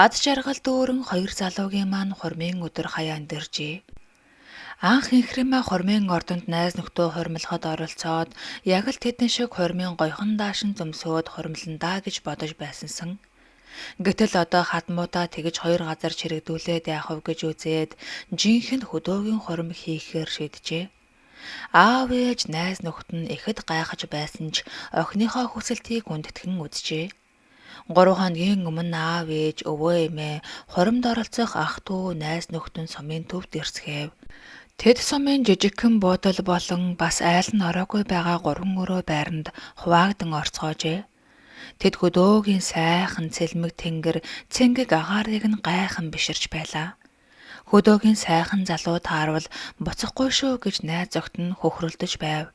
Ад жаргал дүүрэн хоёр залуугийн маань хурмын өдөр хаяанд иржээ. Анх Энхрима хурмын ордонд найз нөхдөө хурмилахад оролцоод яг л тэдэн шиг хурмын гойхон даашин зөмсөөд хурмиландаа гэж бодож байсансан. Гэтэл одоо хадмуудаа тэгж хоёр газар чирэгдүүлээд яах вэ гэж үзээд жинхэнэ хөдөөгийн хурм хийхээр шийджээ. Аав ээж найз нөхд нь ихэд гайхаж байсан ч охиныхоо хүсэлтийг үндэтгэн үзжээ. 3 хоногийн өмнө аав ээж өвөө эмээ хуримд оролцох ах дүү найз нөхд нь сумын төвд ирсгээв. Тэд сумын жижигхэн буудал болон бас айл нь ороогүй байгаа 3 өрөө байранд хуваагдан орцгоожээ. Тэд хөдөөгийн сайхан цэлмэг тэнгэр цэнгэг агаарыг нь гайхан биширч байлаа. Хөдөөгийн сайхан залуу таарвал буцахгүй шүү гэж найз зогт нь хөхрөлдөж байв.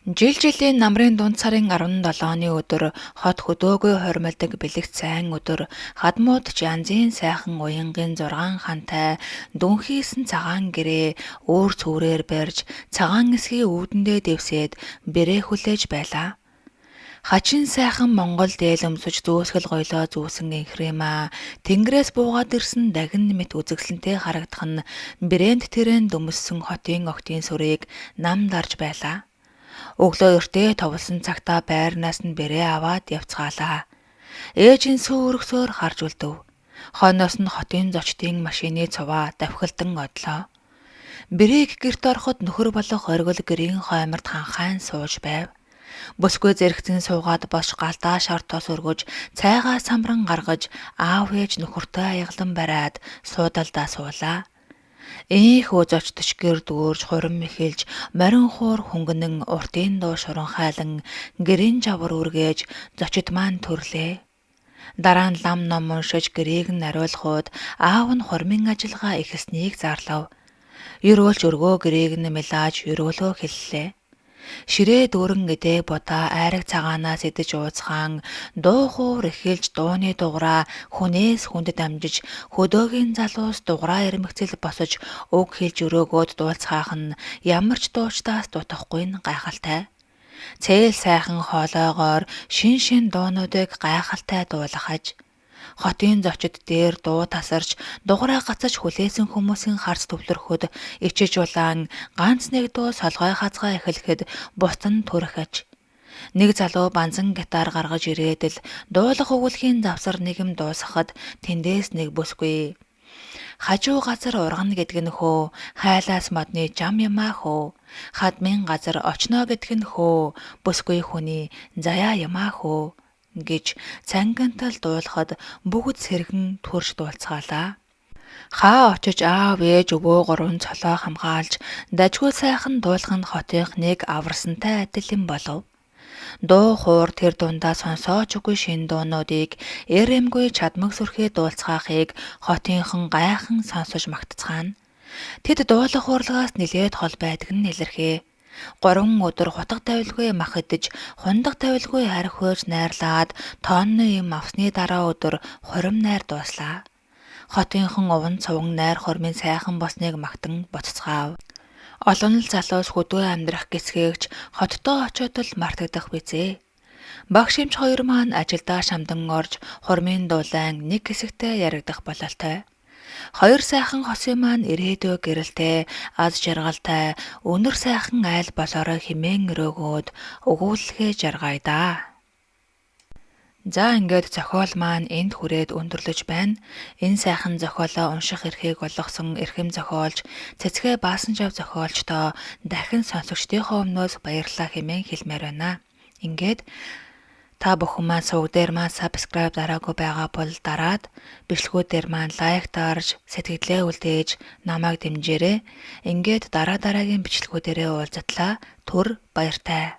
Жилийн намрын дунд сарын 17-ны өдөр хот хөдөөгөө хормилдог бэлэгт сайн өдөр хадмууд ч янзын сайхан уянгийн 6 хантай дүнхийсэн цагаан гэрээ өөр цүүрээр барьж цагаан эсгийн өвдөндөө дэвсээд бэрээ хүлээж байлаа. Хачин сайхан Монгол дээл өмсөж зөөсгөл гоёлоо зүүсэн Энхрима тэнгэрээс буугаад ирсэн дагин мэт үзэгсэлнтэй харагдах нь брэнд тэрэн дөмссөн хотын октын сүрийг нам дарж байлаа. Өглөө эртээ товлсон цагтаа байрнаас нь бэрээ аваад явцгаалаа. Ээжийн сүү өргөсөөр харж үлдэв. Хойноос нь хотын зочдын машины цуваа давхилдан одлоо. Брээг гэрт ороход нөхөр болох оргил гэрийн хойморд ханхайн сууж байв. Бүсгүй зэрэгцэн суугаад босч галдаа шортоос өргөж цайгаа самран гаргаж аав ээж нөхөртөө аяглан бариад суудалдаа суулаа. Ийхүү зочдч гэр дүүрж хурим эхэлж морин хуур хөнгөнөн уртын дуу шуран хайлан гэрийн жавар үргээж зочид маань төрлөө. Дараа нь лам ном уншиж гэрээг нь ариулахуд аав нь хормын ажиллагаа ихснийг зарлав. Ерөөлж өргөө гэрээг нь мэлааж ерөөлөө хэллээ. Ширээ дүүрэн эдээ будаа айраг цагаанаас идэж ууцхан дуу хуур эхэлж дууны дугаараа хүнээс хүнд дамжиж хөдөөгийн залуус дугаараа ирмэгцэл босож уг хэлж өрөөгөөд дуулцгаах нь ямар ч дуучдаас дутахгүй нь гайхалтай. Цээл сайхан хоолойгоор шин дуунуудыг гайхалтай дуулахаж хотын зочид дээр дуу тасарч дугаараа гацаж хүлээсэн хүмүүсийн харц төвлөрөхөд ичиж улаан ганц нэг дуу солгой хазгаа эхлэхэд бусд нь төрөхөж. Нэг залуу банзан гитар гаргаж ирээд л дуулах өгүүлхийн завсар нэгэм дуусахад тэндээс нэг бүсгүй. Хажуу газар ургана гэдг нь хөө, хайлаас модны жам юмаа хөө, хадмын газар очноо гэдг нь хөө, бүсгүй хүний заяа юмаа хөө гэж цангантал дуулахад бүгд сэргэн төрж дуулцгаалаа. Хаа очиж аав ээж өвөө гурван цолоо хамгаалж дажгүй сайхан дуулахын хотынх нэг аварсантай адил юм болов. Дуу хуур тэр дундаа сонсоож үгүй шин дуунуудыг эрэмгүй чадмаг сүрхээ дуулцгаахыг хотынхан гайхан сонсож магтцгаана. Тэд дуулах урлагаас нилээд хол байдаг нь илэрхээ. 3 өдөр хутга тавилгүй мах идэж, хундаг тавилгүй харих хөөж найрлаад, тонны юм авсны дараа өдөр хурим найр дууслаа. Хотынхан уван цуван найр хормын сайхан босныг магтан буццгаав. Олон л залуус хөдөө амьдрах гэсгээгч хоттоо очиод л мартагдах бизээ. Багш эмч хоёр маань ажилдаа шамдан орж хурмын дулаан нэг хэсэгтээ ярагдах бололтой. Хоёр сайхан хосын маань ирээдүй гэрэлтэй, аз жаргалтай, өнөр сайхан айл болоорой химэн өрөөгөөд өгүүлэлхээ жаргая да. За ингээд зохиол маань энд хүрээд өндөрлөж байна. Энэ сайхан зохиолоо унших эрхийг олгосон эрхэм зохиолч Цэцгээ Баасанжав зохиолчдоо дахин сонсогчдийнхоо өмнөөс баярлалаа хэмээн хэлмээр байна. Ингээд та бүхэн маань сувг дээр маань subscribe дараагүй байгаа бол дараад бичлэгүүд дээр маань лайк дарж сэтгэлдээ үлдээж намайг дэмжээрэй. Ингээд дараагийн бичлэгүүдээрээ уулзтлаа. Түр баяртай.